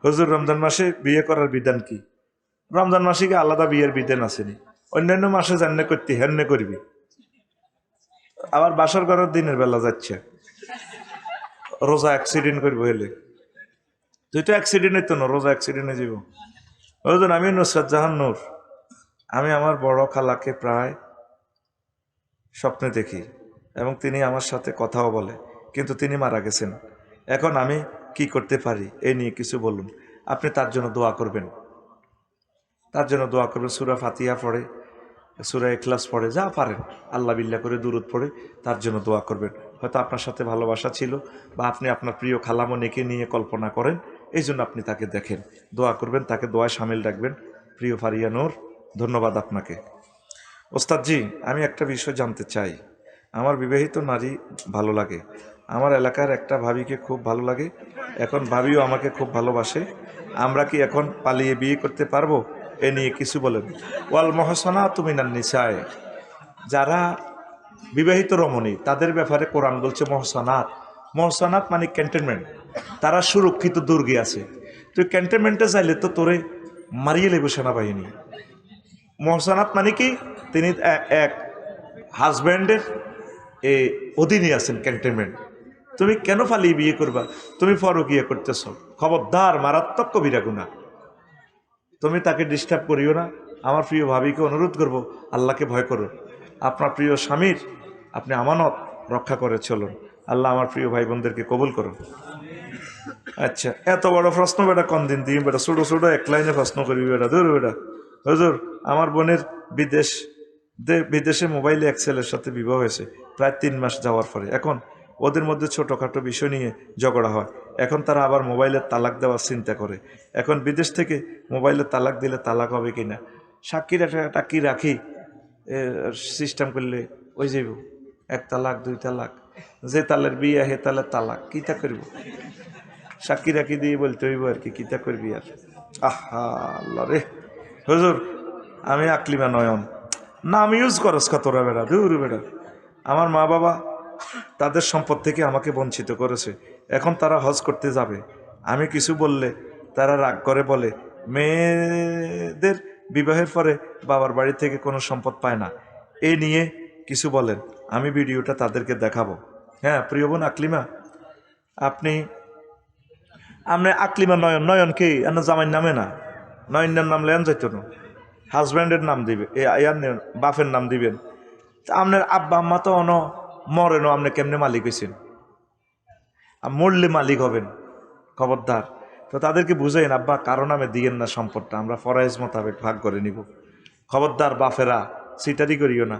হুজুর রমজান মাসে বিয়ে করার বিধান কি? রমজান মাসে কি আলাদা বিয়ের বিধান আসেনি? অন্যান্য মাসে জান্নে করতে হেন্নে করবি। আবার বাসর করার দিনের বেলা যাচ্ছে, রোজা অ্যাক্সিডেন্ট করবো হলে। তুই তো অ্যাক্সিডেন্ট হইতো না, রোজা অ্যাক্সিডেন্টে যাব। হুজুর আমি নুসরাত জাহান নূর, আমি আমার বড় খালাকে প্রায় স্বপ্নে দেখি এবং তিনি আমার সাথে কথাও বলে, কিন্তু তিনি মারা গেছেন। এখন আমি কি করতে পারি এই নিয়ে কিছু বলুন। আপনি তার জন্য দোয়া করবেন, তার জন্য দোয়া করবেন। সূরা ফাতিহা পড়ে, সূরা ইখলাস পড়ে, যা পারেন আল্লাহ বিল্লাহ করে দুরূদ পড়ে তার জন্য দোয়া করবেন। হয়তো আপনার সাথে ভালোবাসা ছিল, বা আপনি আপনার প্রিয় খালামণিকে নিয়ে কল্পনা করেন, এই জন্য আপনি তাকে দেখেন, দোয়া করবেন, তাকে দোয়ায় সামিল রাখবেন। প্রিয় ফারিয়া নূর, ধন্যবাদ আপনাকে। ওস্তাদজি, আমি একটা বিষয় জানতে চাই। আমার বিবাহিত নারী ভালো লাগে, আমার এলাকার একটা ভাবিকে খুব ভালো লাগে, এখন ভাবিও আমাকে খুব ভালোবাসে। আমরা কি এখন পালিয়ে বিয়ে করতে পারবো? এ নিয়ে কিছু বলেন। ওয়াল মহসানাতু মিনান নিসায়ে, যারা বিবাহিত রমণী তাদের ব্যাপারে কোরআন বলছে মহসানাত। মহসানাত মানে ক্যান্টনমেন্ট, তারা সুরক্ষিত দুর্গে আছে। তুই ক্যান্টনমেন্টে চাইলে তো তোরে মারিয়ে লেবে সেনাবাহিনী। মহসানাত মানে কি? তিনি এক হাজব্যান্ডের অধীনে আছেন ক্যান্টনমেন্ট। তুমি কেন ফালিয়ে বিয়ে করবা? তুমি পরকীয়া করতেছ, খবরদার, মারাত্মক কবিরা গুনাহ। তুমি তাকে ডিস্টার্ব করিও না। আমার প্রিয় ভাবিকে অনুরোধ করব, আল্লাহকে ভয় করো, আপনার প্রিয় স্বামীর আপনি আমানত রক্ষা করে চলুন। আল্লাহ আমার প্রিয় ভাই বোনদেরকে কবুল করুন। আচ্ছা, এত বড় প্রশ্ন বেটা কোন দিন দিই বেটা? ছোটো ছোটো এক লাইনে প্রশ্ন করবি বেটা? ধর বেটা। হুজুর, আমার বোনের বিদেশে মোবাইলে এক ছেলের সাথে বিবাহ হয়েছে প্রায় 3 মাস যাওয়ার পরে। এখন ওদের মধ্যে ছোটোখাটো বিষয় নিয়ে ঝগড়া হয়। এখন তারা আবার মোবাইলের তালাক দেওয়ার চিন্তা করে। এখন বিদেশ থেকে মোবাইলের তালাক দিলে তালাক হবে কিনা, সাক্ষীর একটা টাকি রাখি সিস্টেম করলে ওই যাইব 1 তালাক 2 তালাক, যে তালের বিয়ে হে তালের তালাক, কিতা করব? সাক্ষী রাখি দিয়ে বলতে হইব আর কি, কিতা করবি আর। আহা আল্লাহ রে। হুজুর, আমি আকলিমা নয়ন, নাম ইউজ করস কতরা বেড়া, দূর বেড়া। আমার মা বাবা তাদের সম্পদ থেকে আমাকে বঞ্চিত করেছে, এখন তারা হজ করতে যাবে। আমি কিছু বললে তারা রাগ করে, বলে মেয়েদের বিবাহের পরে বাবার বাড়ি থেকে কোনো সম্পদ পায় না। এই নিয়ে কিছু বলেন, আমি ভিডিওটা তাদেরকে দেখাবো। হ্যাঁ প্রিয় বোন আকলিমা, আপনি আকলিমা নয়ন, নয়ন কি এন জামাইয়ের নামে না? নয়নের নাম লেন যাইত না, হাজব্যান্ডের নাম দিবে, বাপের নাম দিবেন। আপনার আব্বা আম্মা তো মরেন, আপনি কেমনে মালিক হয়েছেন? মরলে মালিক হবেন, খবরদার। তো তাদেরকে বুঝাইন, আব্বা কারো নামে দিয়েন না সম্পদটা, আমরা ফরাইজ মোতাবেক ভাগ করে নিব। খবরদার বাফেরা সিটারি করিও না।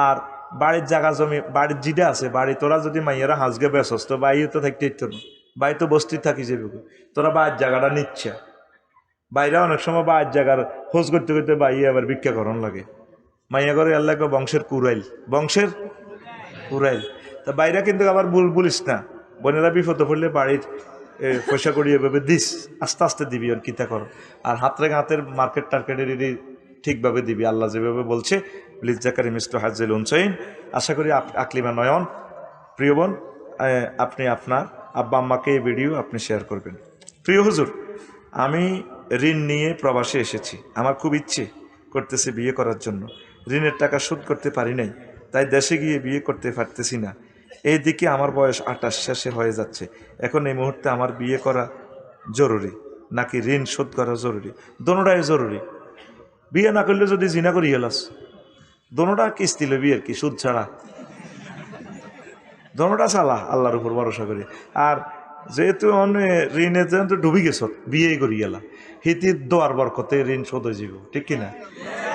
আর বাড়ির জায়গা জমি, বাড়ির জিডা আছে বাড়ি, তোরা যদি মাইয়েরা হাঁসগে বেসস তো বাইরে তো থাকতে ইচ্ছ না, বাড়ি তো বস্তি থাকি যাবে, তোরা বাইরের জায়গাটা নিচ্ছে। বাইরে অনেক সময় বাইরের জায়গার খোঁজ করতে করতে বাইরে আবার ভিক্ষা করণ লাগে। মাইয়া করে আল্লাহ বংশের কুরাইল, বংশের কুরাইল। তা বাইরা কিন্তু আবার বলিস না, বোনেরা বিপদে পড়লে বাড়ির পয়সা করি এভাবে দিস, আস্তে আস্তে দিবি, আর কিতা কর। আর হাতের হাতের মার্কেট টার্কেটের ঠিকভাবে দিবি, আল্লাহ যেভাবে বলছে। Please জাকারি mister হাজিল উনসাইন। আশা করি আকলিমা নয়ন, প্রিয় বোন, আপনি আপনার আব্বা আম্মাকে এই ভিডিও আপনি শেয়ার করবেন। প্রিয় হুজুর, আমি ঋণ নিয়ে প্রবাসে এসেছি, আমার খুব ইচ্ছে করতেছে বিয়ে করার জন্য, ঋণের টাকা শোধ করতে পারি নাই, তাই দেশে গিয়ে বিয়ে করতে পারতেছি না। এইদিকে আমার বয়স 28 শেষে হয়ে যাচ্ছে। এখন এই মুহূর্তে আমার বিয়ে করা জরুরি নাকি ঋণ শোধ করা জরুরি? দোনোটাই জরুরি। বিয়ে না করলে যদি জিনা করি হেলাস, দোনোটা কিস্তি লবি আর কি, সুদ ছাড়া। দোনোটা চালা আল্লাহর উপর ভরসা করি। আর যেহেতু ঋণে যেহেতু ডুবি গেছ, বিয়েই করি গেলা, হিতির দোয়ার বরকতে ঋণ শোধ হয়ে যাব, ঠিক কিনা?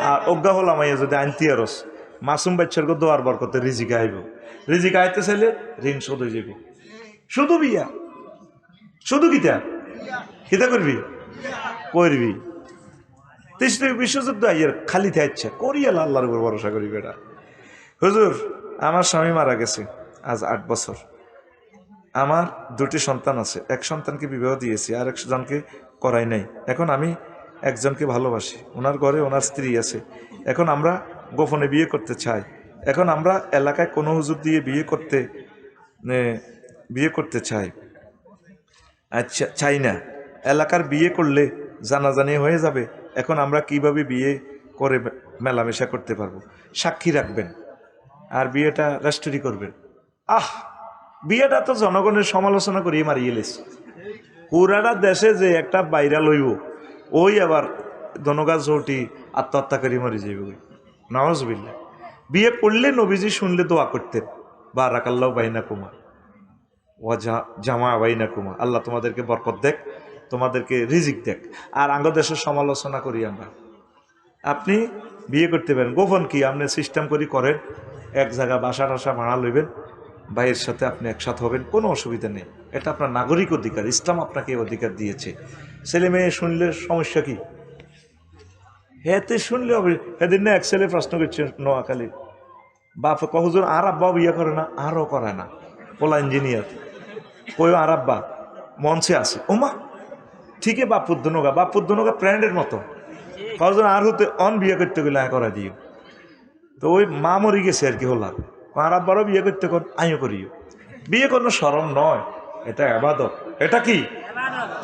আর অজ্ঞা হলাম যদি আনতি আরস মাসুম বাচ্চার দোয়ার বরকতে রিজিকা আইব, রিজিকা আইতে চাইলে ঋণ শোধ হয়ে যাব। শুধু বিয়া, শুধু কিতা কিতা করবি, করবি। তৃতীয় বিশ্বযুদ্ধ আইয়ের খালি থাকছে, করিয়ালা আল্লাহর উপর ভরসা করি বেটা। হুজুর, আমার স্বামী মারা গেছে আজ 8 বছর। আমার 2টি সন্তান আছে, এক সন্তানকে বিবাহ দিয়েছি, আর একজনকে করাই নাই। এখন আমি একজনকে ভালোবাসি, ওনার ঘরে ওনার স্ত্রী আছে। এখন আমরা গোপনে বিয়ে করতে চাই। এখন আমরা এলাকায় কোনো হুজুর দিয়ে বিয়ে করতে চাই। আচ্ছা, চাই না, এলাকার বিয়ে করলে জানাজানি হয়ে যাবে। এখন আমরা কিভাবে বিয়ে করে মেলামেশা করতে পারবো? সাক্ষী রাখবেন আর বিয়েটা রেজিস্ট্রি করবেন। বিয়েটা তো জনগণের সমালোচনা করিয়ে মারিয়ে লেছে। পুরাটা দেশে যে একটা বাইরা লইব, ওই আবার দনগা জোটি আত্মহত্যা করে মারি যাইব। নাউজুবিল্লাহ। বিয়ে করলে নবীজি শুনলে দোয়া করতেন, বারাকাল্লাহু বাইনাকুমা ওয়া জামা বাইনাকুমা, আল্লাহ তোমাদেরকে বরকত দেখ, তোমাদেরকে রিজিক দেখ। আর আঙ্গ দেশের সমালোচনা করি আমরা। আপনি বিয়ে করতে পারেন, গোপন কি আপনি সিস্টেম করেন, এক জায়গা বাসা টাসা ভাড়া লইবেন, ভাইয়ের সাথে আপনি একসাথে হবেন, কোনো অসুবিধা নেই। এটা আপনার নাগরিক অধিকার, ইসলাম আপনাকে অধিকার দিয়েছে। ছেলে মেয়ে শুনলে সমস্যা কি? হেতে শুনলে হবে। সেদিন না এক ছেলে প্রশ্ন করছে নোয়াখালী, বাপ কহজন আর আব্বা বিয়ে করে না? আরও করে না, পোলা ইঞ্জিনিয়ার। কই আর আব্বা মঞ্চে আছে, ওমা ঠিকই বাপুদ্দনগা প্র্যান্ডের মতো। কজন আর হতে অন বিয়ে করতে গেলে করা দিও। তো ওই মা মরি গেছে আর কি হলাম, আর আব্বারও বিয়ে করতে কর, আমিও করিও। বিয়ে কোনো শরম নয়, এটা ইবাদত। এটা কি?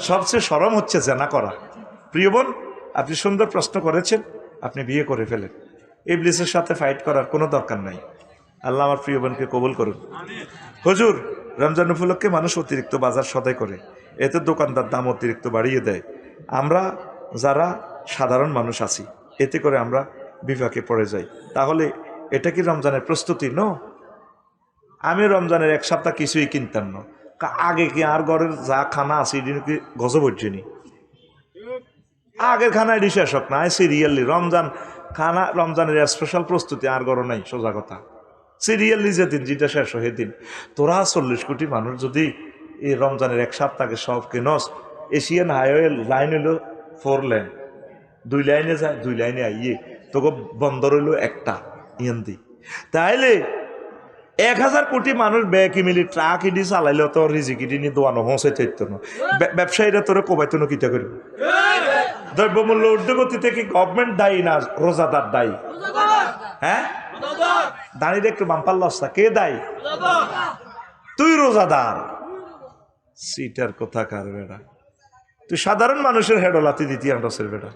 সবচেয়ে শরম হচ্ছে জেনা করা। প্রিয় বোন, আপনি সুন্দর প্রশ্ন করেছেন, আপনি বিয়ে করে ফেলেন। ইবলিসের সাথে ফাইট করার কোনো দরকার নাই। আল্লাহ আমার প্রিয় বোনকে কবুল করুন। হুজুর, রমজান উপলক্ষে মানুষ অতিরিক্ত বাজার সদাই করে, এতে দোকানদার দাম অতিরিক্ত বাড়িয়ে দেয়। আমরা যারা সাধারণ মানুষ আছি, এতে করে আমরা বিপাকে পড়ে যাই। তাহলে এটা কি রমজানের প্রস্তুতি? ন, আমি রমজানের এক সপ্তাহ কিছুই কিনতাম না। আগে কি আর ঘরের যা খানা আছে এদিন কি গজব হচ্ছেনি? আগের খানা এটি শেষ হোক না, সিরিয়ালি রমজান খানা, রমজানের স্পেশাল প্রস্তুতি আর গড় নাই। সোজা কথা, সিরিয়ালি যেদিন যেটা শেষ হয় সেদিন। তোরা 40 কোটি মানুষ যদি এই রমজানের এক সপ্তাহে সব কেনস, এশিয়ান হাইওয়ে লাইন হইল 4 লেন, 2 লাইনে যায়, 2 লাইনে আইয়ে তোকে বন্দর হইল একটা ইয়ান্দি। তাইলে 1000 কোটি মানুষ ব্যাকি মিলি ট্রাক ইডি চালাইলে তো রিজিক ইডি নি দোয়ানো হসে চাইতো না। ব্যবসায়ীরা তোরা কোবাইতো না, কিতা করবে? দ্রব্যমূল্য ঊর্ধ্বগতিতে কি গভর্নমেন্ট দায়ী না রোজাদার দায়ী? হ্যাঁ, দাঁড়িয়ে একটু বাম্পার লস্তা, কে দায়ী? তুই রোজাদার। সিটার কথা কার বেড়া, তুই সাধারণ মানুষের হেডলাতি দিতি আন্ডসের বেড়া।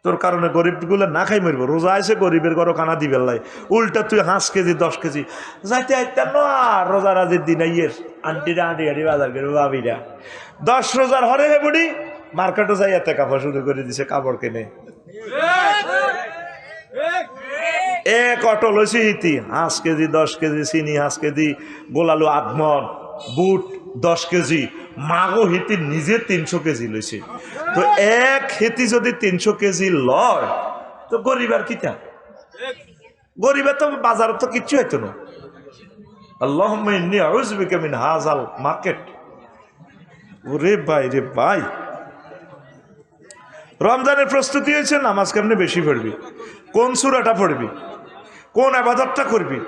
তোর কারণে গরিব গুলো না খাই মরবো। রোজা আছে গরিবের ঘরও কানা দিবে লাই, উল্টা তুই 5 কেজি 10 কেজি যাইতে আইতে না। রোজা রাজির দিন আইয়ের আন্টিরা আন্টি আন্টি বাজার করে ভাবিরা 10 রোজার হরে হে বুড়ি মার্কেটও যাই এতে কাপড় শুরু করে দিছে, কাপড় কেনে এক অটল হয়েছে ইতি 5 কেজি 10 কেজি চিনি, 5 কেজি গোলালু আধমন, বুট 10 কেজি, মাগো হিতি নিজে 300 কেজি লইছে। তো এক হেতি যদি 300 কেজি লয়, তো গরিবার কিতা? গরিবের তো বাজার তো কিচ্ছু হইতো না। আল্লাহুম্মা ইন্নী আউযু বিকা মিন হাযাল মার্কেট। ওরে ভাই রে ভাই, রমজানের প্রস্তুতি হয়েছে, নামাজ কেমনে বেশি পড়বি, কোন সূরাটা পড়বি, কোন ইবাদতটা করবি,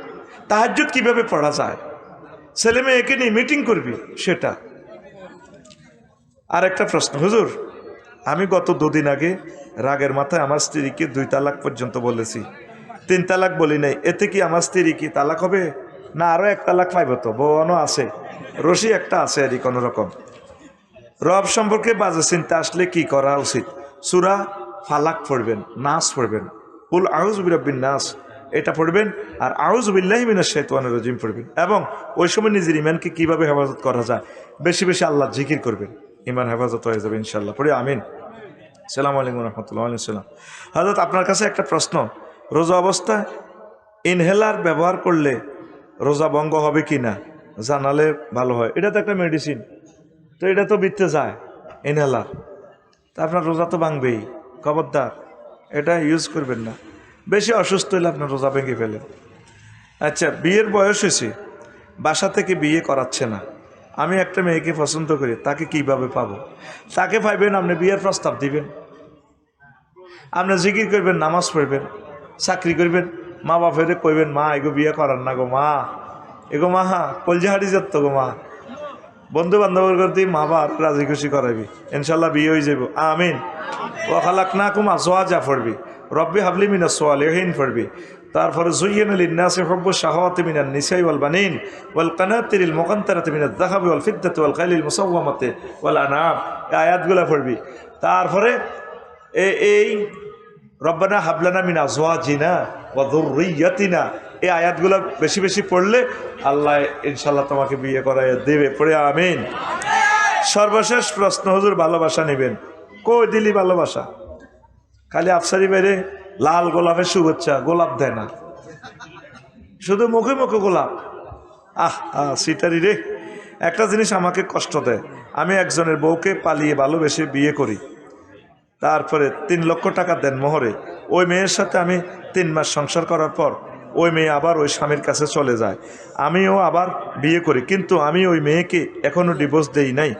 তাহাজ্জুদ কিভাবে পড়া যায়, ছেলে মেয়েকে নিয়ে মিটিং করবি সেটা। আর একটা প্রশ্ন, হুজুর আমি গত 2 দিন আগে রাগের মাথায় আমার স্ত্রীকে 2 তালাক পর্যন্ত বলেছি, 3 তালাক বলি নাই, এতে কি আমার স্ত্রী কি তালাক হবে না আরো 1 তালাক পাইব? তো বউনও আছে, রশি একটা আছে আর কোন রকম। রব সম্পর্কে বাজে চিন্তা আসলে কি করা উচিত? সূরা ফালাক পড়বেন, নাস পড়বেন, কুল আউযু বিরাব্বিন নাস এটা পড়বেন, আর আউযু বিল্লাহি মিনাশ শাইতানির রাজিম পড়বেন। এবং ওই সময় নিজের ইমানকে কিভাবে হেফাজত করা যায়, বেশি বেশি আল্লাহর জিকির করবেন, ইমান হেফাজত হয়ে যাবে ইনশাআল্লাহ। পড়ি আমিন। আসসালামু আলাইকুম ওয়া রাহমাতুল্লাহি ওয়া সালাম। হযরত আপনার কাছে একটা প্রশ্ন, রোজা অবস্থায় ইনহেলার ব্যবহার করলে রোজা ভঙ্গ হবে কি না জানালে ভালো হয়। এটা তো একটা মেডিসিন, তো এটা তো বিতে যায় ইনহেলার, তা আপনার রোজা তো ভাঙবেই। খবরদার এটা ইউজ করবেন না, বেশি অসুস্থ হলে আপনার রোজা ভেঙে ফেলেন। আচ্ছা, বিয়ের বয়স হয়েছে, বাসা থেকে বিয়ে করাচ্ছে না, আমি একটা মেয়েকে পছন্দ করি, তাকে কিভাবে পাবো? তাকে পাইবেন, আপনি বিয়ের প্রস্তাব দিবেন, আপনি জিকির করবেন, নামাজ পড়বেন, চাকরি করবেন, মা বাপের কইবেন মা এগো বিয়ে করার না গো মা, এগো মা কলজা হাড়ি যাত গো মা, বন্ধু বান্ধবের করতে মা বাপ রাজি খুশি করাবি, ইনশাল্লাহ বিয়ে হয়ে যাব। আমিন। ওয়া খালাকনাকুম আজওয়াজা পড়বি, রব্বি হাবলি মিনাস সালিহিন পড়বি, তারপরে যুয়্যিনা লিন-নাসি হুব্বু শাহাওয়াতি মিনান নিসাই ওয়াল বানিন ওয়াল কানাতিরিল মুকান্তারাতি মিনাজ যাহাবি ওয়াল ফিদ্দাতি ওয়াল খাইলিল মুসাওওয়ামাতি ওয়াল আনআম, এই আয়াতগুলো পড়বি। তারপরে এই রব্বানা হাবলানা মিন আজওয়াজিনা ওয়া যুররিয়াতিনা, এই আয়াতগুলো বেশি বেশি পড়লে আল্লাহ ইনশাআল্লাহ তোমাকে বিয়ে করাইয়া দেবে। পড়ে আমিন। সর্বশেষ প্রশ্ন, হুজুর ভালোবাসা নেবেন, কই দিলি ভালোবাসা? খালি আফসারি বাইরে লাল গোলাপের শুভেচ্ছা, গোলাপ দেয় না, শুধু মুখে মুখে গোলাপ। সিটারি রে। একটা জিনিস আমাকে কষ্ট দেয়, আমি একজনের বউকে পালিয়ে ভালোবেসে বিয়ে করি, তারপরে 3 লক্ষ টাকা দেন মোহরে। ওই মেয়ের সাথে আমি 3 মাস সংসার করার পর ওই মেয়ে আবার ওই স্বামীর কাছে চলে যায়, আমিও আবার বিয়ে করি, কিন্তু আমি ওই মেয়েকে এখনও ডিভোর্স দেই নাই।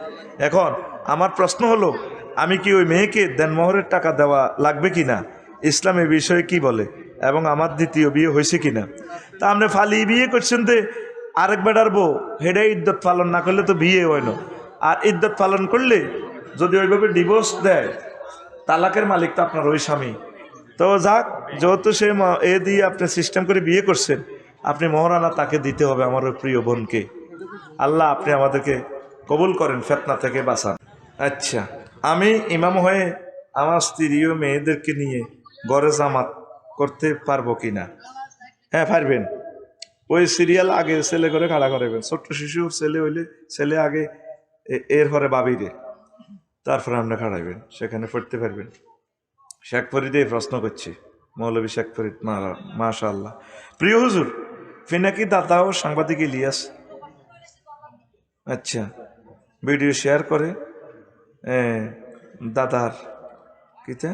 এখন আমার প্রশ্ন হলো, আমি কি ওই মেয়েকে দেনমোহরের টাকা দেওয়া লাগবে কি না? ইসলাম এ বিষয়ে কি বলে? এবং আমার দ্বিতীয় বিয়ে হয়েছে কি না? তা আপনি ফালি বিয়ে করছেন তো আরেক বেটার বউ, হেডে ইদ্যত পালন না করলে তো বিয়ে হয় না। আর ইদ্যত পালন করলে যদি ওইভাবে ডিভোর্স দেয়, তালাকের মালিক তো আপনার ওই স্বামী। তো যাক, যেহেতু সে এ দিয়ে আপনি সিস্টেম করে বিয়ে করছেন, আপনি মহারানা তাকে দিতে হবে, আমার ওই প্রিয় বোনকে। আল্লাহ আপনি আমাদেরকে কবুল করেন, ফিতনা থেকে বাঁচান। আচ্ছা, আমি ইমাম হয়ে আমার স্ত্রী ও মেয়েদেরকে নিয়ে ঘরে জামাত করতে পারবো কি না? হ্যাঁ, পারবেন। ওই সিরিয়াল আগে ছেলে করে খাড়া করাবেন, ছোট্ট শিশুর ছেলে হইলে ছেলে আগে, এর পরে বাবিরে, তারপরে আপনি খাড়াইবেন, সেখানে পড়তে পারবেন। শেখ ফরিদে প্রশ্ন করছি, মৌলভী শেখ ফরিদ, মাশাআল্লাহ। প্রিয় হুজুর, ফিনাকি দাতা ও সাংবাদিক ইলিয়াস আচ্ছা ভিডিও শেয়ার করে দাদার কিতা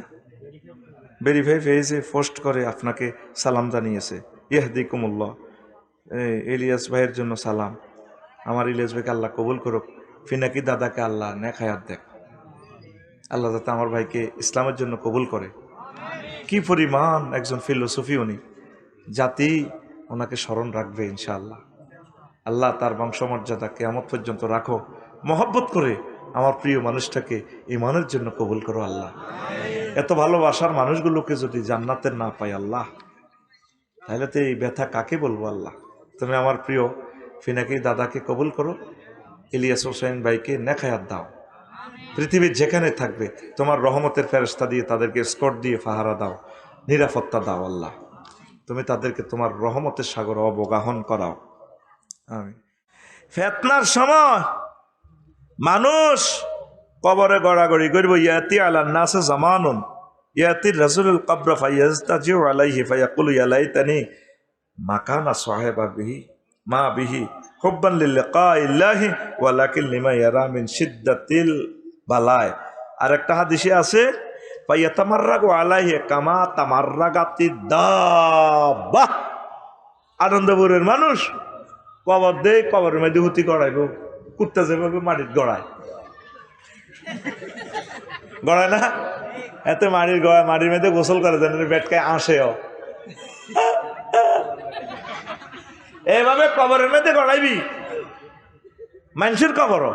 ভেরিফাই পেজে পোস্ট করে আপনাকে সালাম জানিয়েছে। ইয়াহদিকুমুল্লাহ। ইলিয়াস ভাইয়ের জন্য সালাম। আমার ইলিয়াস ভাইকে আল্লাহ কবুল করুক, ফিনাকি দাদাকে আল্লাহ নেক হায়াত দেখ, আল্লাহ যাতে আমার ভাইকে ইসলামের জন্য কবুল করে। কি পরিমাণ একজন ফিলোসফি উনি, জাতি ওনাকে স্মরণ রাখবে ইনশাআল্লাহ। আল্লাহ তার বংশমর্যাদা কিয়ামত পর্যন্ত রাখো, মহব্বত করে আমার প্রিয় মানুষটাকে ঈমানের জন্য কবুল করো আল্লাহ। এত ভালোবাসার মানুষগুলোকে যদি জান্নাতের না পাই আল্লাহ, তাহলে তো এই ব্যথা কাকে বলবো আল্লাহ। তুমি আমার প্রিয় ফিনাকি দাদাকে কবুল করো, ইলিয়াস হোসেন ভাইকে নেক হায়াত দাও, পৃথিবীর যেখানে থাকবে তোমার রহমতের ফেরেশতা দিয়ে তাদেরকে স্কট দিয়ে পাহারা দাও, নিরাপত্তা দাও আল্লাহ। তুমি তাদেরকে তোমার রহমতের সাগর অবগাহন করাও। আমি ফিতনার সময় মানুষ কবরে গড়াগড়ি করব, ইয়াতি আলা নাস জামানুন ইয়াতি রাসূলুল কবর ফায়াজতাজিউ আলাইহি ফায়াকুলু ইয়া লাইতানি মাকানা সাহিবা বিহি মা বিহি হুব্বান লিল্লিকাইল্লাহি ওয়ালাকিন লিমা ইয়ারা মিন শিদ্দাতিল বালায়। আর একটা হাদিসে আছে, ফায়াতামাররাগু আলাইহি কামা তামাররাগাতিদ দাব্বা। আনন্দপুরের মানুষ কবর দেয়, কবরের মধ্যে হুতি গড়াইব, কুত্তা যেভাবে মাটির গড়ায়, গড়ায় না? এত মাটির গড়ায়, মাটির মধ্যে গোসল করে যেন বেটকায় আসেও, এভাবে কবরের মধ্যে গড়াইবি মানুষের কবরও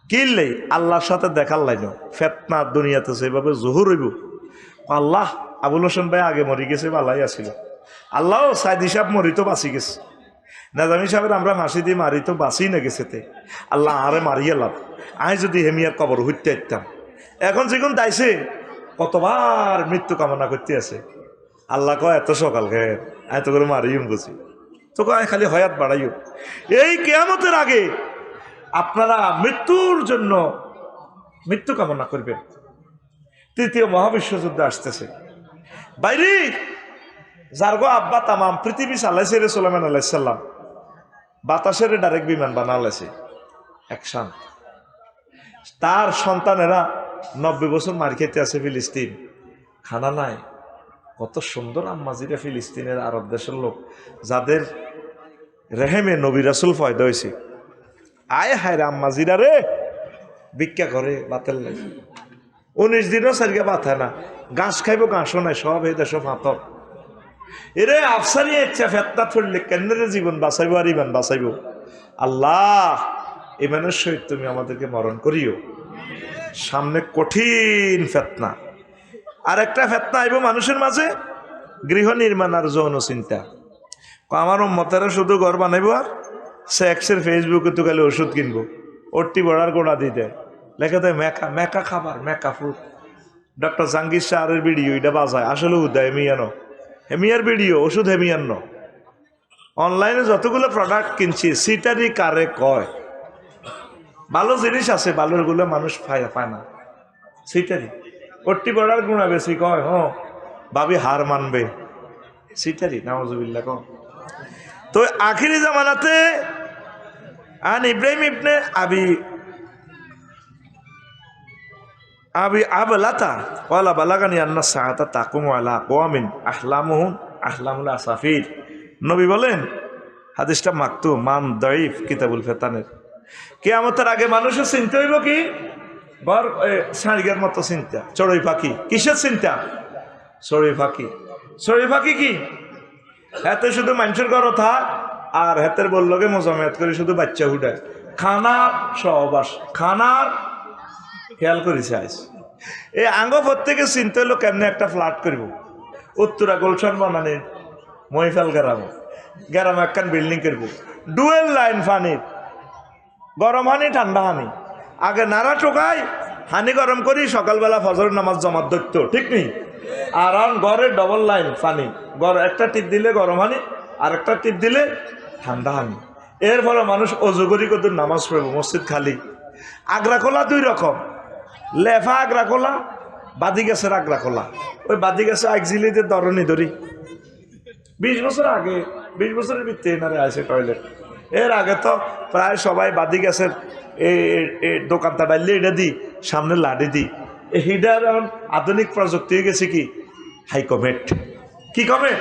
কিনলে আল্লাহর সাথে দেখার লাইন। ফিতনা দুনিয়াতে সেভাবে জহুর হইব। আল্লাহ আবুল হোসেন ভাই আগে মরি গেছে, ভালাই আসিল। আল্লাহ সাইদি সাহেব মরি তো বাঁচি গেছে, নাজামি সাহেবের আমরা ফাঁসি দিয়ে মারি তো বাঁচি না গেছে। আল্লাহ আরে মারিয়ে লাভ, আমি যদি হেমিয়ার কবর হইতে আসতাম। এখন যেগুন দাইছে কতবার মৃত্যু কামনা করতে আছে। আল্লাহ কয় এত সকাল খেয়ে এত করে মারিও বুঝি, তো কয় খালি হয়াত বাড়াইও। এই কিয়ামতের আগে আপনারা মৃত্যুর জন্য মৃত্যু কামনা করবেন। তৃতীয় মহাবিশ্বযুদ্ধ আসতেছে। বাইরে যারগো আব্বা তামাম পৃথিবী চালাইছে রে সুলাইমান আলাইহিস সালাম, বাতাসের ডাইরেক্ট বিমান বানালাইছে একসান। তার সন্তানেরা 90 বছর মার খেতে আছে ফিলিস্তিন, খানা নাই। কত সুন্দর আম্মাজিরা ফিলিস্তিনের আরব দেশের লোক, যাদের রেহেমে নবী রাসূল পয়দা হয়েছে। আয় হায় রে আম্মাজিরা রে, ভিক্ষা করে বাতেল লাগে, 19 দিনও সারিয়া বাথা না, ঘাস খাইব ঘাসও নাই, সব এই দেশ ফাঁতর। এরে আফসারি ইচ্ছা ফেতনা ছড়লে কেন্দ্রে জীবন বাঁচাইব আর ইমান বাঁচাইব। আল্লাহ ইমানের সহিত তুমি আমাদেরকে মরণ করিও। সামনে কঠিন ফেতনা, আর একটা ফেতনা আইব মানুষের মাঝে, গৃহ নির্মাণ আর যৌন চিন্তা। আমার মতেরা শুধু ঘর বানাইব আর সেক্সের ফেসবুকে তো খালি ওষুধ কিনবো, ওরটি বড়ার গোড়া দিতে লেখা দেয় মেকা মেকা খাবার মেকা ফুড। ডক্টর জাহাঙ্গীর শাহরের ভিডিও এটা বাজায়, আসলে উদয় হেমিয়ানো হেমিয়ার ভিডিও, ওষুধ হেমিয়ান্ন। অনলাইনে যতগুলো প্রোডাক্ট কিনছি সিটারি কারে কয়, ভালো জিনিস আছে ভালোগুলো মানুষ পায় না। সিটারি ওরটি বড়ার গুণা বেশি কয়, ভাবি হার মানবে সিটারি নাউজুবিল্লাহ কয়। তো আখিরি জামানাতে আন ইব্রাহিম ইবনে আবি আবলাতা ওয়ালা বালাগানি আন্না সাআতা তাকুমু আলা আকওয়ামিন আহলামুল আসাফির। নবী বলেন, হাদিসটা মাকতু মান দাইফ কিতাবুল ফেতানের, কিয়ামতের আগে মানুষের চিন্তা হইব কি বর সারিগার মতো চিন্তা, চড়ুই পাখি। কিসের চিন্তা? চড়ুই পাখি। চড়ুই পাখি কি হাতে শুধু মানুষের ঘর থাক আর হাতের বললকে মজামেত করে শুধু বাচ্চা উঠায়, খানার সহবাস, খানার খেয়াল করেছে আইস। এই আঙ্গ প্রত্যেকে চিন্তা হলো কেমনে একটা ফ্ল্যাট করব, উত্তরা গোলশান বানানি মহিফাল গ্রামে একখান বিল্ডিং করবো, ডুয়েল লাইন পানির, গরম হানি ঠান্ডা হানি, আগে নাড়া টোকাই হানি গরম করি, সকালবেলা ফজর নামাজ জমাত ধরত, ঠিক নেই? আর ঘরে ডবল লাইন পানি, একটা টিপ দিলে গরম হানি আর একটা টিপ দিলে ঠান্ডা হানি। এর ফলে মানুষ অজু করি কত নামাজ পড়বো, মসজিদ খালি। আগ্রা খোলা দুই রকম, লেফা আগ্রা খোলা, বাদি গাছের আগ্রা খোলা। ওই বাদি গাছে একজিলিতে দরনি ধরি 20 বছর আগে, 20 বছরের ভিত্তি এনারে আছে টয়লেট। এর আগে তো প্রায় সবাই বাদি গাছের দোকানটা ডাইলে এটা দিই, সামনে লাড়ি দিই। হিডার এখন আধুনিক প্রযুক্তি হয়ে গেছে কি হাইকমেট, কি কমেট,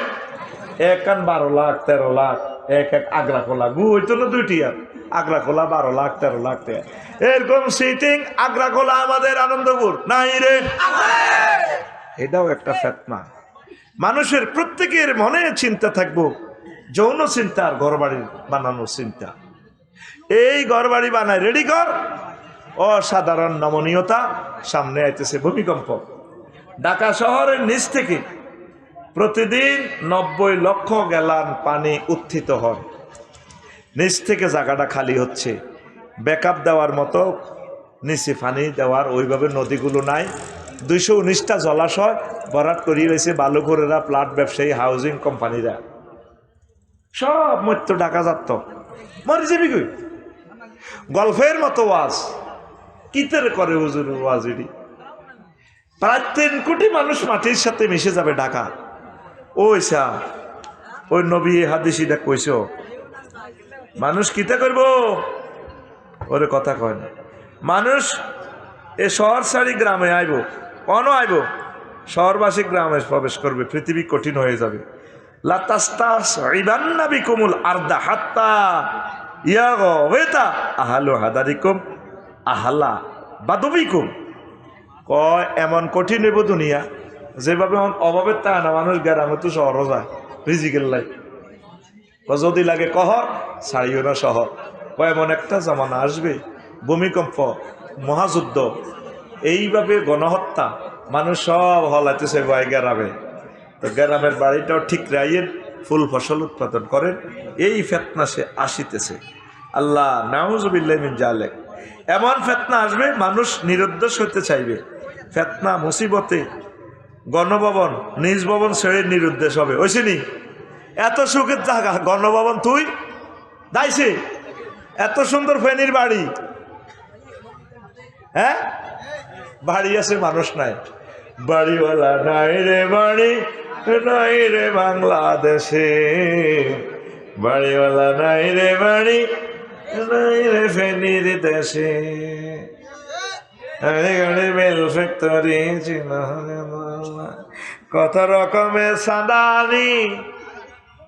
12 লাখ 13 লাখ এক আগ্রা খোলা গু হইতো না দুইটি, আর আগ্রা খোলা 12 লাখ 13 লাখ টাকা। এরকম সিটিং আগ্রা খোলা আমাদের আনন্দপুর নাই রে, এটাও একটা ফেতনা। মানুষের প্রত্যেকের মনে চিন্তা থাকবো যৌন চিন্তা আর ঘরবাড়ি বানানোর চিন্তা। এই ঘরবাড়ি বানায় রেডি কর, অসাধারণ নমনীয়তা সামনে আইতেছে। ভূমিকম্প, ঢাকা শহরের নিচ থেকে প্রতিদিন 90 লক্ষ গ্যালন পানি উত্থিত হয়, নিচ থেকে জায়গাটা খালি হচ্ছে। ব্যাকআপ দেওয়ার মতো নিচে পানি দেওয়ার ওইভাবে নদীগুলো নাই। 219টা জলাশয় ভরাট করিয়ে রয়েছে বালুঘরেরা, প্লাট ব্যবসায়ী, হাউজিং কোম্পানিরা, সব মৃত্যু ঢাকা যাত মরে যাবি কই। গল্পের মতো ওয়াজ কিতের করে হুজুর ওয়াজ, এটি প্রায় 3 কোটি মানুষ মাটির সাথে মিশে যাবে ঢাকা। ওই নবী হাদিসিটা কইছ, মানুষ কিতে করবো ওরে কথা কয় না। মানুষ এ শহর ছাড়ি গ্রামে আইব, আইব শহরবাসী গ্রামে প্রবেশ করবে, পৃথিবী কঠিন হয়ে যাবে। লাতাস্তাসইবান্না বিকুমুল আরদা হাত্তা ইয়াগওয়াতা আহলু হাদারিকুম আহলা বাদবিকুম। কয় এমন কঠিন হইব দুনিয়া, যেভাবে অভাবের তা না মানুষ গ্রামে তো শহরও যায় রিজিকের লাই। যদি লাগে কহর ছাড়িও না শহর। এমন একটা জামানা আসবে, ভূমিকম্প, মহাযুদ্ধ, এইভাবে গণহত্যা, মানুষ সব হলাইতেছে গ্রামে। তো গ্রামের বাড়িটাও ঠিক রাইয়ের, ফুল ফসল উৎপাদন করেন। এই ফেতনা সে আসিতেছে। আল্লাহ নাউজুবিল্লাহ মিন জালিক। এমন ফেতনা আসবে মানুষ নিরুদ্দেশ হইতে চাইবে। ফেতনা মুসিবতে গণভবন, নিজ ভবন ছেড়ে নিরুদ্দেশ হবে। ওইসিনি এত সুখের জায়গা গণভবন, তুই দাইছে এত সুন্দর ফেনীর বাড়ি, হ্যাঁ বাড়ি আছে মানুষ নাই, বাড়িওয়ালা নাই রে বাড়ি নাই রে বাংলাদেশে, বাড়িওয়ালা নাই রে বাড়ি নাই রে ফেনীর দেশে। বেল ফ্যাক্টরি কত রকমের সাদানি,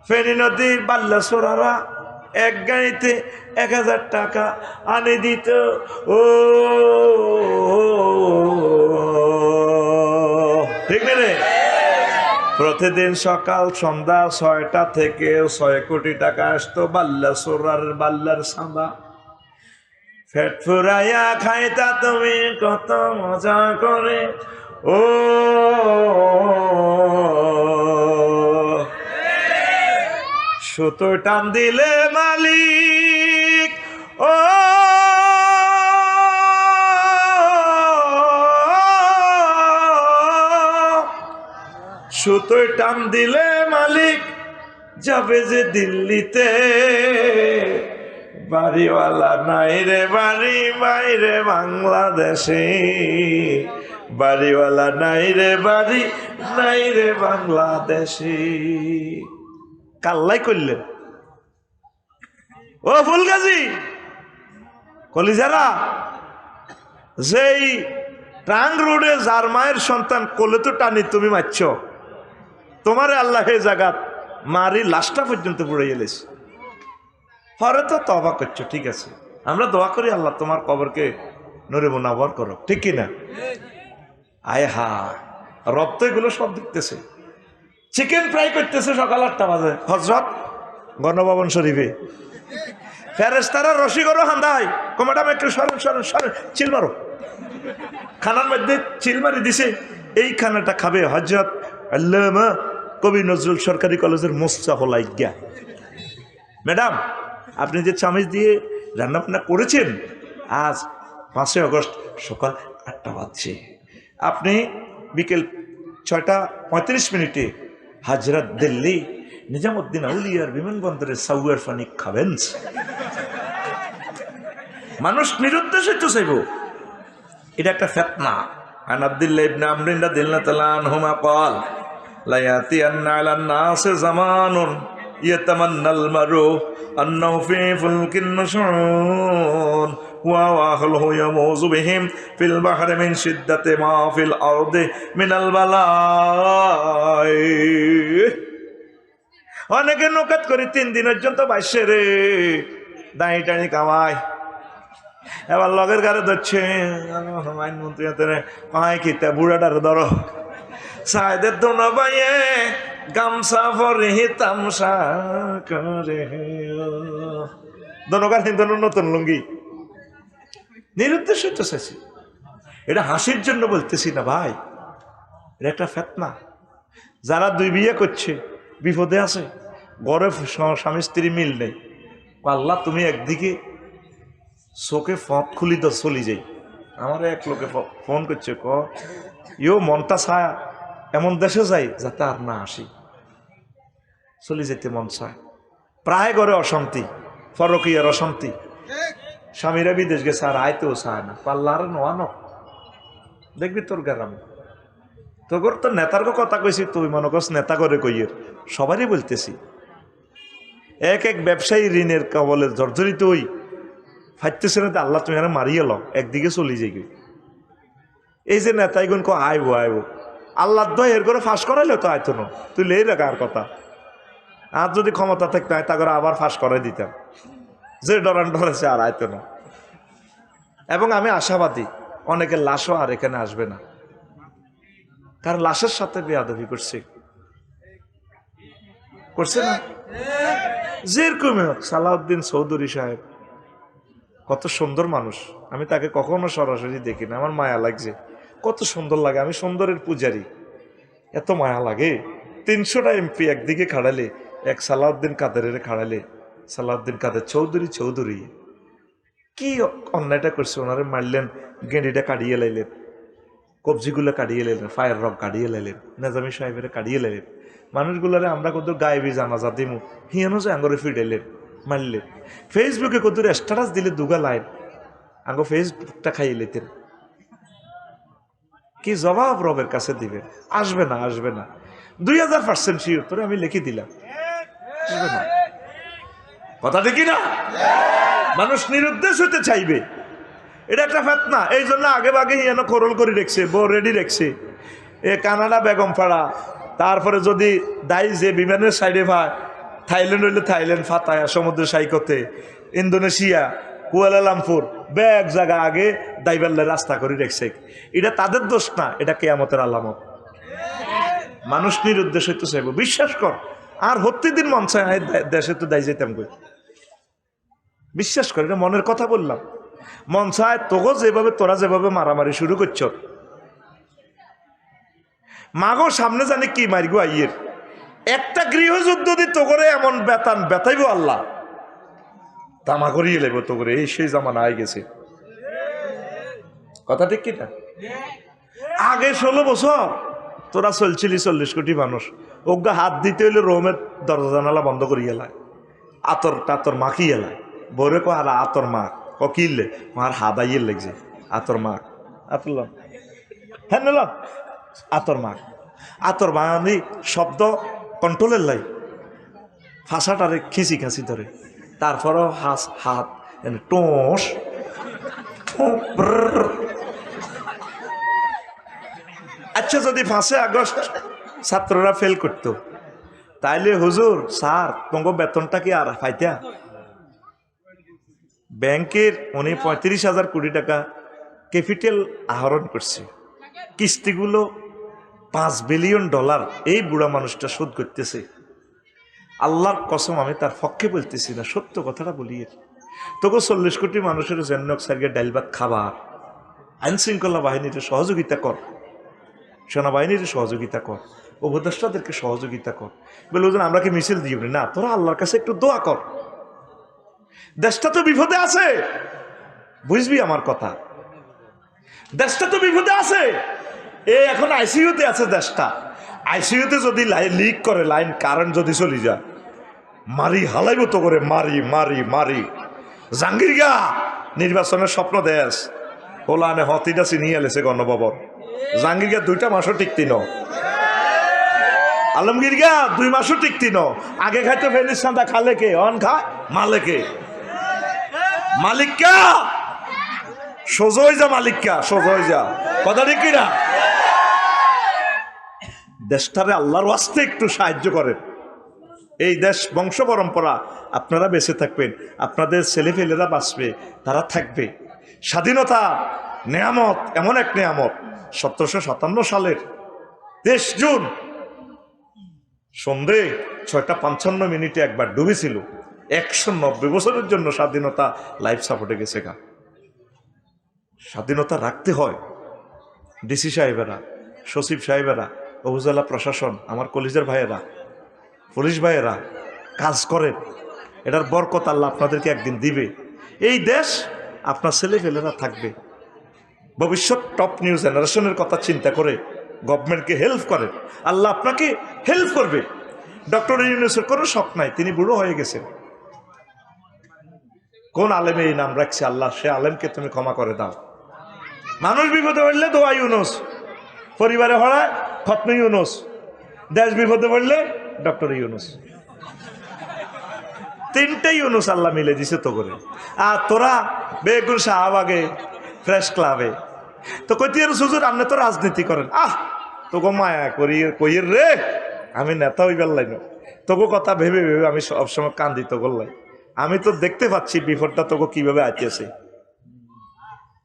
ফেনী নদীর বাল্লা সোরারা এক গাড়িতে 1000 টাকা আনে দিত। ও ঠিক রে, প্রতিদিন সকাল সন্ধ্যা 6টা থেকে 6 কোটি টাকা আসতো বাল্লা সোরার বাল্লার সাদা। পেট ফুরাইয়া খাইতা তুমি কত মজা করে। ও সুতো টান দিলে মালিক ও সুতোয় টান দিলে মালিক যাবে যে দিল্লিতে, বাড়িওয়ালা নাই রে বাড়ি বাইরে বাংলাদেশে, বাড়িওয়ালা নাই রে বাড়ি নাই রে বাংলাদেশে। কাল্লাই করলেন ও ফুলগাজী কলিজারা, যেই ট্রাং রোডে যার মায়ের সন্তান কোলে তো টানি তুমি মারছ, তোমারে আল্লাহ এই জায়গা মারি লাশটা পর্যন্ত পুড়ে গেলেছ, পরে তো তওবা করছো, ঠিক আছে, আমরা দোয়া করি আল্লাহ তোমার কবরকে নূরে মুনাওয়ার করো, ঠিক কিনা? আয় হা, রব তো এগুলো সব দেখতেছে। চিকেন ফ্রাই করতেছে সকাল 8টা বাজে হযরত গণভবন শরীফে, ফেরেশতারা রশি করো হান্দাই ম্যাডাম একটু সরেন সরেন সরেন, চিল মারো, খানার মধ্যে চিল মারি দিছে। এই খানাটা খাবে হযরত আল্লামা কবি নজরুল সরকারি কলেজের মোস্তাফল আজ্ঞা। ম্যাডাম আপনি যে চামচ দিয়ে রান্নাবান্না করেছেন, আজ 5 আগস্ট সকাল 8টা বাজছে, আপনি বিকেল 6:35 হাজরত দিল্লি নিজামুদ্দিন আউলিয়ার বিমানবন্দরের সাউয়ার পানি খাবেন। মানুষ নিরুদ্দেশিত চাইব, এটা একটা ফিতনা। আন আব্দুল্লাহ ইবনে আমর রাদিয়াল্লাহু তাআলা আনহুমা قال لا يأتين على الناس زمان يتمنى المرء أنه في فلك النشون وأهله يموز بهم في البحر من شدة ما في الأرض من البلاء। অনেকে নৌকাত করে 3 দিনের জন্য বাইশে রে দাঁড়ি টানি কামায়, এবার লগের গাড়ি ধরছে আইনমন্ত্রী কামাই কিতা বুড়াটার ধরো সাইদের দোনো বাইয়ে গামছা পরে তামসা করে দোনোকার হিন্দু নতুন লুঙ্গি, নিরুদ্দেশ্য তো চাইছি। এটা হাসির জন্য বলতেছি না ভাই, এটা একটা ফিতনা। যারা 2 বিয়ে করছে বিপদে আছে, ঘরে স্বামী স্ত্রী মিল নেই, আল্লাহ তুমি একদিকে চোখে ফট খুলি তো চলি যাই। আমার এক লোকে ফোন করছে, ইও মনটা ছায়া এমন দেশে যাই যাতে আর না আসি, চলে যেতে মন চায়। প্রায় ঘরে অশান্তি, ফরকিয়ার অশান্তি, স্বামীরা বিদেশ গেছে আর আইতেও চায় না, পাল্লার নোয়ানো দেখবি তোর গ্রামে। তোর তো নেতার কথা কইছি, তুই মনে করছ নেতা করে কইয়ের, সবারই বলতেছি। এক ব্যবসায়ী ঋণের কবলে জর্জরিত হই ফাইতেছে না, আল্লাহ তুমি এখানে মারিয়ে লো, একদিকে চলি যাই। এই যে নেতাইগুন আইব আইব, আল্লাহ দয় এর করে ফাঁস করাইলে তো আইতো না, তুই লেই রাখা আর কথা। আর যদি ক্ষমতা থাকতো তা করে আবার ফাঁস করাই দিতাম, যে ডরান ডরেছে আর আইতো না। এবং আমি আশাবাদী অনেকের লাশও আর এখানে আসবে না, কারণ লাশের সাথে বেয়াদবি করছে না। যেরকম সালাউদ্দিন চৌধুরী সাহেব কত সুন্দর মানুষ, আমি তাকে কখনো সরাসরি দেখি না, আমার মায়া লাগছে, কত সুন্দর লাগে। আমি সুন্দরের পূজারি, এত মায়া লাগে। 300টা এমপি একদিকে খাড়ালে, এক সালাউদ্দিন কাদেরের খাড়ালে, সালাউদ্দিন কাদের চৌধুরী কি অন্যায়টা করছে, ওনারে মারলেন, গেঁড়িটা কাটিয়ে লাইলেন, কবজিগুলো কাটিয়ে লাইলেন, ফায়ার রক কাটিয়ে লাইলেন, নেজামি সাহেবের কাটিয়ে লাইলেন। মানুষগুলারে আমরা কত গায়েবী জানাজা দিমু, হিয়ানো যে আঙ্গরে ফিডাইলেন, মারলেন। ফেসবুকে কত স্ট্যাটাস দিলে 2 লাইন, আঙ্গ ফেসবুকটা খাইয়ে লেতেন। কি জবাব রবের কাছে দিবেন? আসবে না 2000% শিওর, তোরে আমি লিখে দিলাম, আসবে না। কথা দেখি না, মানুষ নিরুদ্দেশ হতে চাইবে, এটা একটা ফিতনা। এই জন্য আগে ভাগে হিয়ানো খরল করে রেখছে, বউ রেডি রেখছে। এ কানাডা বেগম ফাড়া, তারপরে যদি দায়ী যে বিমানের সাইডে ভাই, থাইল্যান্ড হইলে থাইল্যান্ড, ফাতায়া সমুদ্র সাইকতে, ইন্দোনেশিয়া কুয়ালালামপুর, ব্যাগ জায়গা আগে দাইবাল্লা রাস্তা করে রেখছে। এটা তাদের দোষ না, এটা কিয়ামতের আলামত। মানুষ নিরুদ্দেশ হইতে চাইব, বিশ্বাস কর। আর প্রতিদিন মন চায় দেশে তো দায় যেতাম কই, বিশ্বাস কর, এটা মনের কথা বললাম। মন চায় তোকে যেভাবে, তোরা যেভাবে মারামারি শুরু করছ, মাগো সামনে জানি কি মারিগো আইয়ের, একটা গৃহযুদ্ধ দিত করে এমন বেতন বেতাইব আল্লাহ, তামা করিয়ে লেব তো করে। এই সেই জামানা আই গেছে, কথা ঠিক কিনা? আগে 16 বছর তোরা চলছিলি 40 কোটি মানুষ, ওগা হাত দিতে হইলে রোমের দরজা জানালা বন্ধ করি এলায়, আতর টাতর মাখি এলায়। বরে কো আর আতর মাখ, ক কিনলে আর হাদাইয়ের লেগছে আতর মাখ, আতর হ্যাঁ নিল আতর মাখ, আতর মানি শব্দ কন্ট্রোলের লাই, ফাঁসাটারে খিচি খাঁচি ধরে, তারপরও হাত টোস। আচ্ছা, যদি 5 আগস্ট ছাত্ররা ফেল করত, তাইলে হুজুর স্যার তোমার বেতনটা কি আর পাইতা? ব্যাংকের উনি 35,000 কোটি টাকা ক্যাপিটাল আহরণ করছে, কিস্তিগুলো $5 বিলিয়ন এই বুড়া মানুষটা শোধ করতেছে। আল্লাহর কসম, আমি তার পক্ষে বলতেছি না, সত্য কথাটা বলি। তোকে 40 কোটি মানুষের জন্য সার্গে ডাইল ভাত খাবার, আইন শৃঙ্খলা বাহিনীর সহযোগিতা কর, সেনাবাহিনীর সহযোগিতা কর, উপদেষ্টাদেরকে সহযোগিতা কর। বলে ওজন আমরা কি মিছিল দিই না? তোরা আল্লাহর কাছে একটু দোয়া কর, দেশটা তো বিপদে আছে, বুঝবি আমার কথা, দেশটা তো বিপদে আছে। এখন আইসিইউতে আছে দেশটা, আইসিইউতে যদি লিক করে লাইন কারেন্ট যদি চলে যায়, মারি হালাইব তো করে, মারি মারি মারি। জাহাঙ্গীর গা নির্বাচনের স্বপ্ন দেশ ওলানে হতিটা চিনিয়ে এলেছে গণভবন। জাহাঙ্গীর গা 2টা মাসও টিকতি ন, আলমগীর গা 2 মাসও টিকতি ন। আগে খাইতে ফেলিস সাদা, খালে কে অন খায় মালেকে, মালিককা সোজই যা, মালিককা সোজই যা, কথা ঠিক কিনা? দেশটারে আল্লাহর ওয়াস্তে একটু সাহায্য করেন। এই দেশ বংশ পরম্পরা, আপনারা বেঁচে থাকবেন, আপনাদের ছেলেপেলেরা বাঁচবে, তারা থাকবে। স্বাধীনতা নেয়ামত, এমন এক নেয়ামত। 1757 সালের 23 জুন সন্ধে 6:55 একবার ডুবেছিল। 190 বছরের জন্য স্বাধীনতা লাইফ সাপোর্টে গেছে গা। স্বাধীনতা রাখতে হয়। ডিসি সাহেবেরা, সচিব সাহেবেরা, উপজেলা প্রশাসন, আমার কলেজের ভাইয়েরা, পুলিশ ভাইয়েরা কাজ করেন, এটার বরকত আল্লাহ আপনাদেরকে একদিন দিবে। এই দেশ আপনার ছেলেপেলেরা থাকবে। ভবিষ্যৎ টপ নিউ জেনারেশনের কথা চিন্তা করে গভর্নমেন্টকে হেল্প করেন, আল্লাহ আপনাকে হেল্প করবে। ডক্টর ইউনূসের কোনো শখ নাই, তিনি বুড়ো হয়ে গেছেন। কোন আলেমে এই নাম রাখছে? আল্লাহ সে আলেমকে তুমি ক্ষমা করে দাও। মানুষ বিপদে পড়লে দোয়া ইউনূস, পরিবারে হড়ায় খতমে ইউনূস, দেশ বিপদে পড়লে ডক্টর ইউনূস। 3টে ইউনূস আল্লাহ মিলে দিছে তো করে। আর তোরা বেগুন শাহবাগে প্রেস ক্লাবে তো কইতির সুজুর, আপনি তো রাজনীতি করেন, তোকে মায়া করি কইয়ের রে, আমি নেতা হইবার লাইন, তোকে কথা ভেবে ভেবে আমি সবসময় কান্দি তো করলাই। আমি তো দেখতে পাচ্ছি বিপদটা তোকে কিভাবে আইতেছে।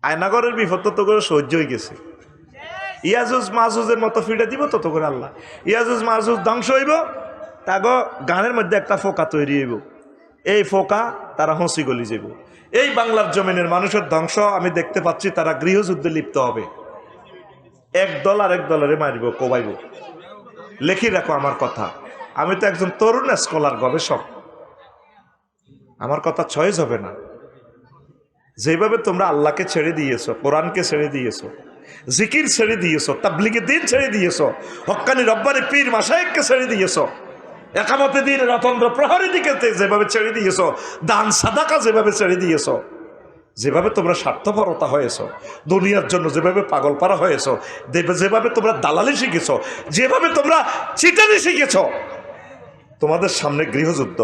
আয়নাগরের বিপদ তো তোকে সহ্য হয়ে গেছে। ইয়াজুজ মাজুজের মতো ফিরে দিব তো করে আল্লাহ। ইয়াজুজ মাজুজ ধ্বংস হইব, তাগো গানের মধ্যে একটা ফোকা তৈরি হইব, এই ফোকা তারা হসি গলি যাব। এই বাংলার জমিনের মানুষের ধ্বংস আমি দেখতে পাচ্ছি, তারা গৃহযুদ্ধে লিপ্ত হবে। এক দল আরেক দলের মারিব, কোবাইব। লেখি রাখো আমার কথা, আমি তো একজন তরুণ স্কলার, গবেষক, আমার কথা চয়েস হবে না। যেভাবে তোমরা আল্লাহকে ছেড়ে দিয়েছো, কোরআনকে ছেড়ে দিয়েছো, জিকির ছেড়ে দিয়েছো, তাবলিগে দিন ছেড়ে দিয়েছো, হক্কানি রব্বানি পীর মাশায়েখকে ছেড়ে দিয়েছো, একামতে দিন রতন্দ্র প্রহরী দিকে যেভাবে ছেড়ে দিয়েছো, দান সাদাকা যেভাবে ছেড়ে দিয়েছো, যেভাবে তোমরা স্বার্থপরতা হয়েছ, দুনিয়ার জন্য যেভাবে পাগলপাড়া হয়েছ, যেভাবে তোমরা দালালি শিখেছ, যেভাবে তোমরা চিটারি শিখেছ, তোমাদের সামনে গৃহযুদ্ধ।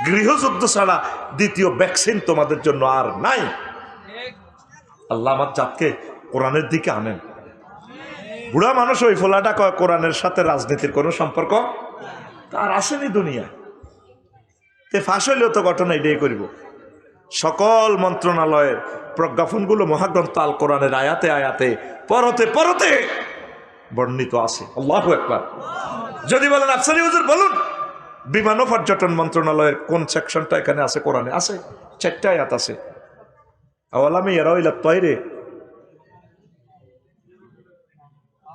গৃহযুদ্ধ ছাড়া দ্বিতীয় ভ্যাকসিন তোমাদের জন্য আর নাই। আল্লাহ আমার জাতকে কোরআনের দিকে আনেন। বুড়া মানুষ ওই ফোলাটা কয় কোরআনের সাথে রাজনীতির কোনো সম্পর্ক আর আসেনি দুনিয়া তে। ফাঁস হইলেও তো ঘটনা এটাই করিব। সকল মন্ত্রণালয়ের প্রজ্ঞাপনগুলো মহাগ্রন্থ আল কোরআনের আয়াতে আয়াতে পরতে পরতে বর্ণিত আছে। আল্লাহু আকবার। যদি বলেন আফসারি হুজুর বলুন, বিমান ও পর্যটন মন্ত্রণালয়ের কোন সেকশনটা এখানে আছে? কোরআনে আছে, 4টা আয়াত আছে। আওয়ালামে ইয়ারাউ ইলা তায়রে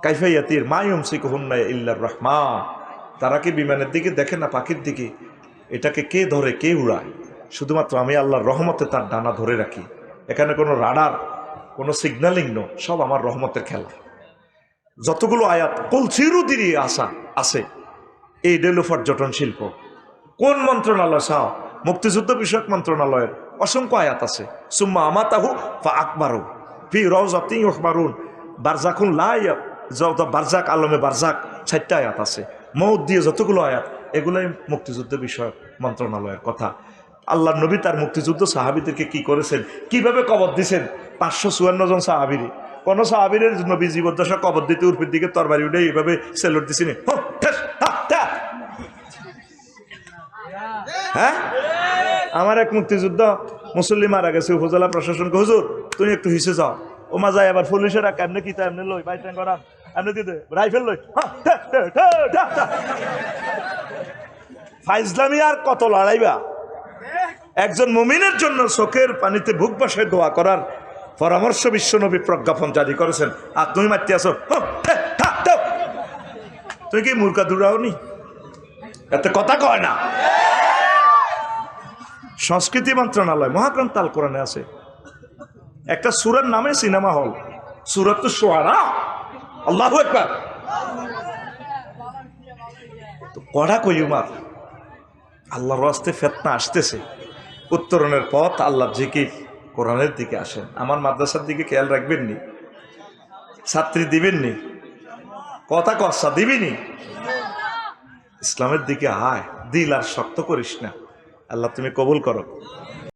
কাইফা ইয়াতির মা ইউমসিকুহুন্না ইল্লার রহমান। তারা কি বিমানের দিকে দেখে না পাখির দিকে? এটাকে কে ধরে, কে উড়ায়? শুধুমাত্র আমি আল্লাহর রহমতে তার ডানা ধরে রাখি। এখানে কোনো রাডার, কোনো সিগন্যালিং নো, সব আমার রহমতের খেলা। যতগুলো আয়াত কলসিরুদিরই আসা আছে, এই ডেলো পর্যটন শিল্প কোন মন্ত্রণালয়? সাও মুক্তিযুদ্ধ বিষয়ক মন্ত্রণালয়ের অসংখ্য আয়াত আছে। সুম্মা আমাতাহু ফা আকবারু ফি রাউযাতিন ইউহবারুন বারজাকুন লা বারজাক আলমে বারজাক 4টা আয়াত আছে। মৌত দিয়ে যতগুলো আয়াত, এগুলোই মুক্তিযুদ্ধ বিষয়ক মন্ত্রণালয়ের কথা। আল্লাহ নবী তার মুক্তিযুদ্ধ সাহাবীদেরকে কি করেছেন, কিভাবে কবর দিয়েছেন? 554 জন সাহাবীরে। কোন সাহাবীর নবী জীবদ্দশা কবর দিতে উর্ফের দিকে তরবারি উঠে এইভাবে সেলুট দিছেন? হ্যাঁ, আমার এক মুক্তিযুদ্ধ মুসল্লি মারা গেছে, উপজেলা প্রশাসনকে, হুজুর তুমি একটু হিসে যাও। ও মা যায় আবার পুলিশেরা কেমনে কি এমনি লই বাইটাং করা, এমনি দিতে রাইফেল লই। ফাইজলামি আর কত লড়াইবা? একজন মুমিনের জন্য চোখের পানিতে বুক বসায় দোয়া করার পরামর্শ বিশ্বনবী প্রজ্ঞাপন জারি করেছেন, আর তুমি মারতে আসো। তুই কি মূর্খা দূরাওনি? এত কথা কয় না। সংস্কৃতি মন্ত্রণালয় মহাগ্রন্থ আল কোরআনে আছে, একটা সূরার নামে সিনেমা হল, সূরাতুশ শুআরা। আল্লাহু আকবার। তো কড়া কইমার আল্লাহর রাস্তে ফিতনা আসতেছে, উত্তরণের পথ আল্লাহর জিকির, কোরআনের দিকে আসেন। আমার মাদ্রাসার দিকে খেয়াল রাখবেন নি? ছাত্রী দিবেন নি? কথা কসা দিবিনি? ইসলামের দিকে আয়, দিল আর শক্ত করিস না। আল্লাহ তুমি কবুল করো।